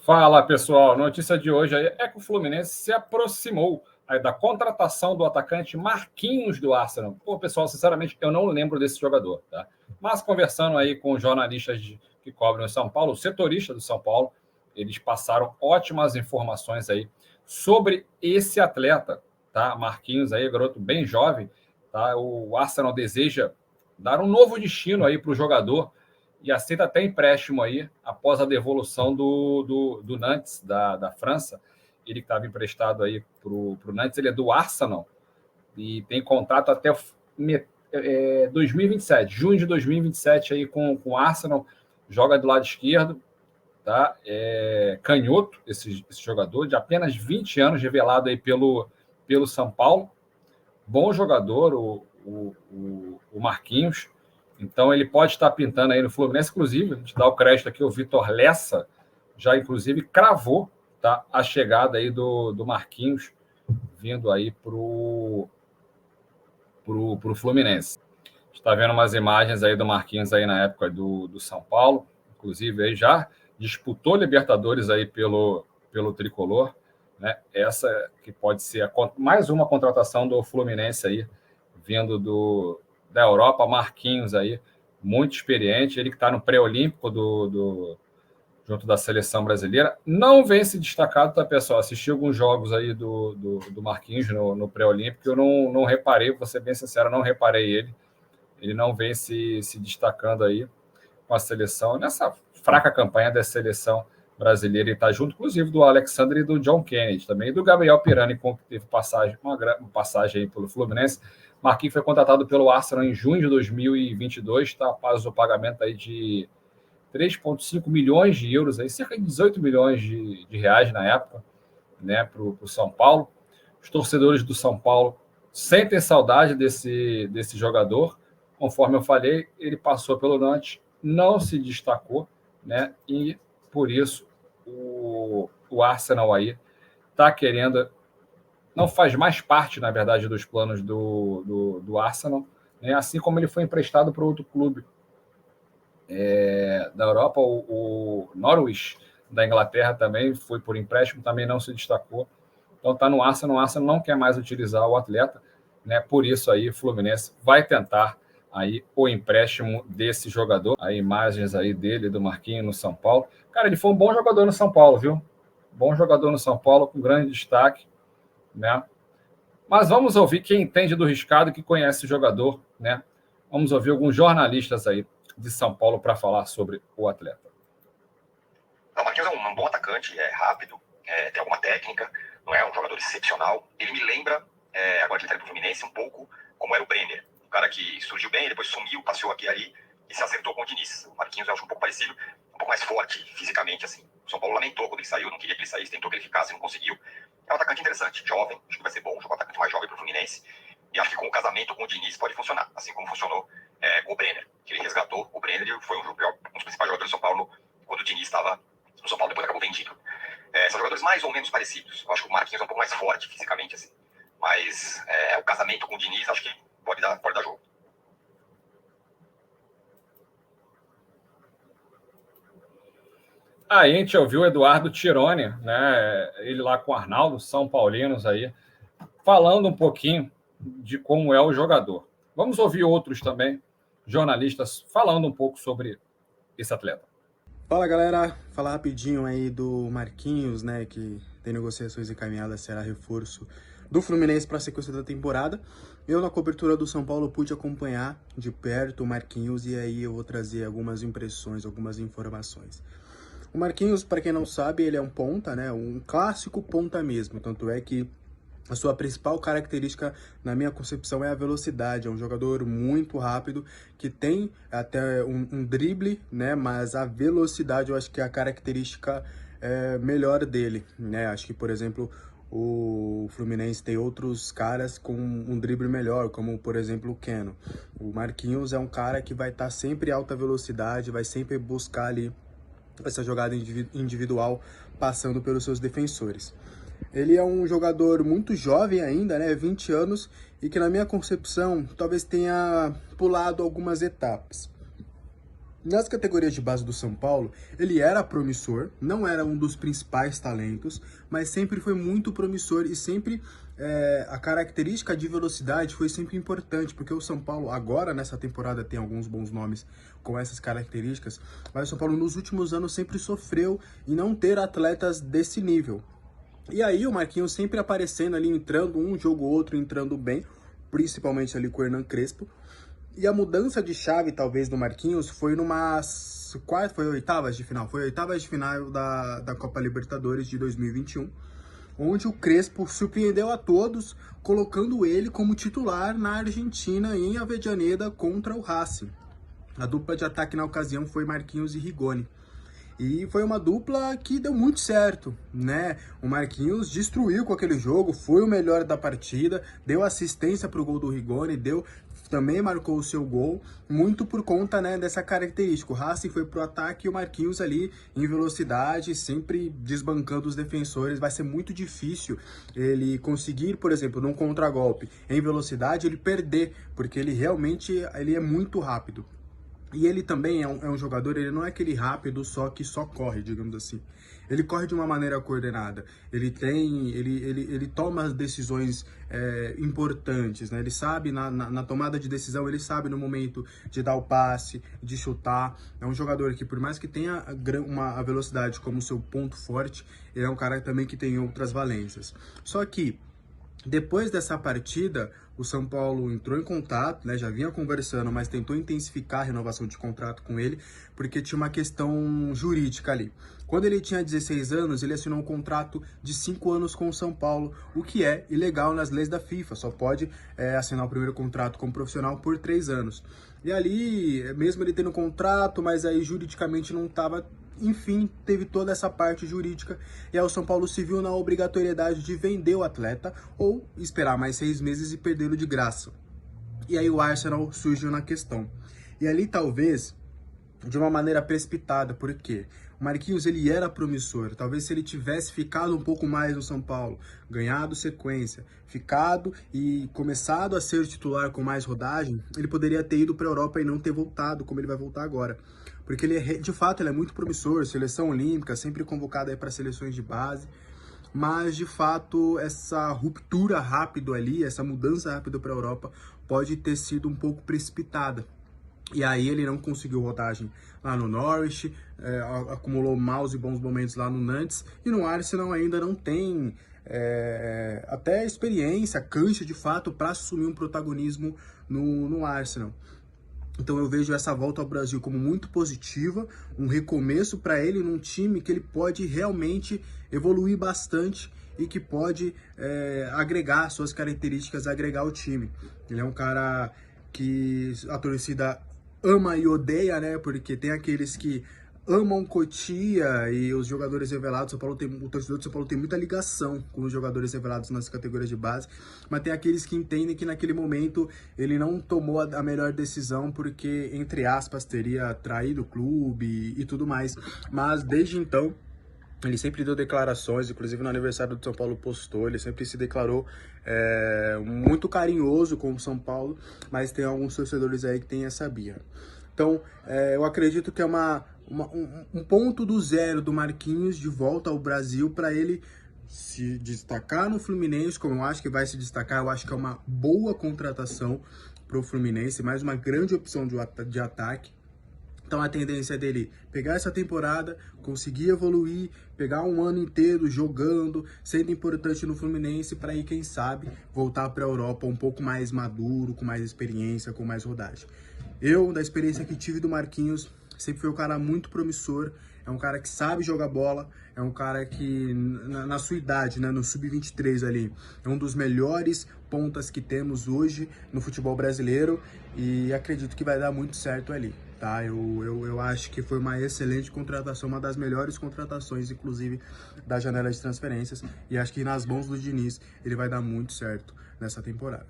Fala, pessoal. Notícia de hoje aí é que o Fluminense se aproximou aí da contratação do atacante Marquinhos do Arsenal. Pô, pessoal, sinceramente, eu não lembro desse jogador, tá? Mas conversando aí com jornalistas que cobrem o São Paulo, o setorista do São Paulo, eles passaram ótimas informações aí sobre esse atleta, tá? Marquinhos aí, garoto bem jovem, tá? O Arsenal deseja dar um novo destino aí para o jogador e aceita até empréstimo aí, após a devolução do Nantes, da França. Ele que estava emprestado aí para o Nantes, ele é do Arsenal e tem contrato até 2027, junho de 2027 aí com o Arsenal, joga do lado esquerdo, tá? Canhoto, esse jogador, de apenas 20 anos, revelado aí pelo São Paulo. Bom jogador, o Marquinhos. Então ele pode estar pintando aí no Fluminense, inclusive, a gente dá o crédito aqui, o Vitor Lessa já inclusive cravou, tá, a chegada aí do Marquinhos vindo aí pro Fluminense. A gente está vendo umas imagens aí do Marquinhos aí na época do São Paulo, inclusive aí já disputou Libertadores aí pelo Tricolor, né? Essa que pode ser mais uma contratação do Fluminense aí, vindo da Europa, Marquinhos aí, muito experiente, ele que está no pré-olímpico junto da seleção brasileira, não vem se destacado, tá, pessoal? Assisti alguns jogos aí do Marquinhos no pré-olímpico, eu não reparei, vou ser bem sincero, não reparei ele não vem se destacando aí com a seleção, nessa fraca campanha da seleção brasileira, e está junto, inclusive, do Alexandre e do John Kennedy, também, e do Gabriel Pirani, que teve uma passagem aí pelo Fluminense. Marquinhos foi contratado pelo Arsenal em junho de 2022, tá? Após o pagamento aí de 3,5 milhões de euros, aí, cerca de 18 milhões de reais na época, né, para o São Paulo. Os torcedores do São Paulo sentem saudade desse jogador. Conforme eu falei, ele passou pelo Nantes, não se destacou, né? E por isso o Arsenal aí está querendo, não faz mais parte, na verdade, dos planos do Arsenal, né? Assim como ele foi emprestado para outro clube da Europa, o Norwich da Inglaterra também foi por empréstimo, também não se destacou. Então está no Arsenal, o Arsenal não quer mais utilizar o atleta, né? Por isso aí o Fluminense vai tentar aí o empréstimo desse jogador. Aí imagens aí dele, do Marquinhos no São Paulo. Cara, ele foi um bom jogador no São Paulo, viu? Bom jogador no São Paulo, com grande destaque, né? Mas vamos ouvir quem entende do riscado, que conhece o jogador, né? Vamos ouvir alguns jornalistas aí de São Paulo para falar sobre o atleta. O Marquinhos é um bom atacante, é rápido, tem alguma técnica, não é um jogador excepcional. Ele me lembra, agora que ele está no Fluminense, um pouco como era o Brenner. Um cara que surgiu bem, depois sumiu, passeou aqui e ali e se acertou com o Diniz. O Marquinhos eu acho um pouco parecido, um pouco mais forte fisicamente, assim. O São Paulo lamentou quando ele saiu, não queria que ele saísse, tentou que ele ficasse, não conseguiu. É um atacante interessante, jovem, acho que vai ser bom, um atacante mais jovem para o Fluminense. E acho que com o casamento com o Diniz pode funcionar, assim como funcionou com o Brenner, que ele resgatou. O Brenner foi um dos principais jogadores do São Paulo quando o Diniz estava no São Paulo, depois acabou vendido. São jogadores mais ou menos parecidos. Eu acho que o Marquinhos é um pouco mais forte fisicamente, assim. Mas o casamento com o Diniz acho que pode dar jogo. Aí a gente ouviu o Eduardo Tironi, né? Ele lá com o Arnaldo, São Paulinos aí, falando um pouquinho de como é o jogador. Vamos ouvir outros também, jornalistas, falando um pouco sobre esse atleta. Fala, galera, falar rapidinho aí do Marquinhos, né, que tem negociações encaminhadas, será reforço do Fluminense para a sequência da temporada. Eu, na cobertura do São Paulo, pude acompanhar de perto o Marquinhos e aí eu vou trazer algumas impressões, algumas informações. O Marquinhos, para quem não sabe, ele é um ponta, né, um clássico ponta mesmo, tanto é que a sua principal característica, na minha concepção, é a velocidade. É um jogador muito rápido, que tem até um drible, né? Mas a velocidade eu acho que é a característica melhor dele, né? Acho que, por exemplo, o Fluminense tem outros caras com um drible melhor, como, por exemplo, o Keno. O Marquinhos é um cara que vai estar sempre em alta velocidade, vai sempre buscar ali essa jogada individual, passando pelos seus defensores. Ele é um jogador muito jovem ainda, né, 20 anos, e que na minha concepção talvez tenha pulado algumas etapas. Nas categorias de base do São Paulo, ele era promissor, não era um dos principais talentos, mas sempre foi muito promissor e sempre a característica de velocidade foi sempre importante, porque o São Paulo agora, nessa temporada, tem alguns bons nomes com essas características, mas o São Paulo nos últimos anos sempre sofreu em não ter atletas desse nível. E aí o Marquinhos sempre aparecendo ali, entrando um jogo ou outro, entrando bem, principalmente ali com o Hernan Crespo. E a mudança de chave, talvez, do Marquinhos foi foi oitavas de final da Copa Libertadores de 2021, onde o Crespo surpreendeu a todos, colocando ele como titular na Argentina, em Avellaneda, contra o Racing. A dupla de ataque na ocasião foi Marquinhos e Rigoni. E foi uma dupla que deu muito certo, né? O Marquinhos destruiu com aquele jogo, foi o melhor da partida, deu assistência para o gol do Rigoni, também marcou o seu gol, muito por conta, né, dessa característica. O Racing foi pro ataque e o Marquinhos ali em velocidade, sempre desbancando os defensores. Vai ser muito difícil ele conseguir, por exemplo, num contragolpe em velocidade, ele perder, porque ele é muito rápido. E ele também é um jogador, ele não é aquele rápido só que só corre, digamos assim. Ele corre de uma maneira coordenada. Ele toma as decisões importantes, né? Ele sabe na tomada de decisão, ele sabe no momento de dar o passe, de chutar. É um jogador que, por mais que tenha a velocidade como seu ponto forte, ele é um cara também que tem outras valências. Só que depois dessa partida, o São Paulo entrou em contato, né, já vinha conversando, mas tentou intensificar a renovação de contrato com ele, porque tinha uma questão jurídica ali. Quando ele tinha 16 anos, ele assinou um contrato de 5 anos com o São Paulo, o que é ilegal nas leis da FIFA, só pode assinar o primeiro contrato como profissional por 3 anos. E ali, mesmo ele tendo contrato, mas aí juridicamente não estava... Enfim, teve toda essa parte jurídica e aí o São Paulo se viu na obrigatoriedade de vender o atleta ou esperar mais 6 meses e perdê-lo de graça. E aí o Arsenal surgiu na questão. E ali talvez de uma maneira precipitada, porque o Marquinhos ele era promissor. Talvez se ele tivesse ficado um pouco mais no São Paulo, ganhado sequência, ficado e começado a ser titular com mais rodagem, ele poderia ter ido para a Europa e não ter voltado como ele vai voltar agora. Porque ele de fato ele é muito promissor, seleção olímpica, sempre convocado aí para seleções de base, mas de fato essa ruptura rápido ali, essa mudança rápida para a Europa pode ter sido um pouco precipitada. E aí ele não conseguiu rodagem lá no Norwich, acumulou maus e bons momentos lá no Nantes, e no Arsenal ainda não tem até experiência, cancha de fato para assumir um protagonismo no Arsenal. Então eu vejo essa volta ao Brasil como muito positiva, um recomeço para ele num time que ele pode realmente evoluir bastante e que pode agregar suas características, agregar o time. Ele é um cara que a torcida ama e odeia, né? Porque tem aqueles que amam Cotia e os jogadores revelados. O torcedor do São Paulo tem muita ligação com os jogadores revelados nas categorias de base, mas tem aqueles que entendem que naquele momento ele não tomou a melhor decisão porque, entre aspas, teria traído o clube e tudo mais. Mas desde então ele sempre deu declarações, inclusive no aniversário do São Paulo postou, ele sempre se declarou muito carinhoso com o São Paulo, mas tem alguns torcedores aí que tem essa birra. Então, eu acredito que é um ponto do zero do Marquinhos de volta ao Brasil para ele se destacar no Fluminense, como eu acho que vai se destacar. Eu acho que é uma boa contratação para o Fluminense, mais uma grande opção de ataque. Então a tendência dele pegar essa temporada, conseguir evoluir, pegar um ano inteiro jogando, sendo importante no Fluminense, para aí, quem sabe, voltar para a Europa um pouco mais maduro, com mais experiência, com mais rodagem. Eu, da experiência que tive do Marquinhos, sempre fui um cara muito promissor, é um cara que sabe jogar bola, é um cara que, na sua idade, né, no Sub-23 ali, é um dos melhores pontas que temos hoje no futebol brasileiro e acredito que vai dar muito certo ali, tá? Eu acho que foi uma excelente contratação, uma das melhores contratações, inclusive, da janela de transferências, e acho que nas mãos do Diniz ele vai dar muito certo nessa temporada.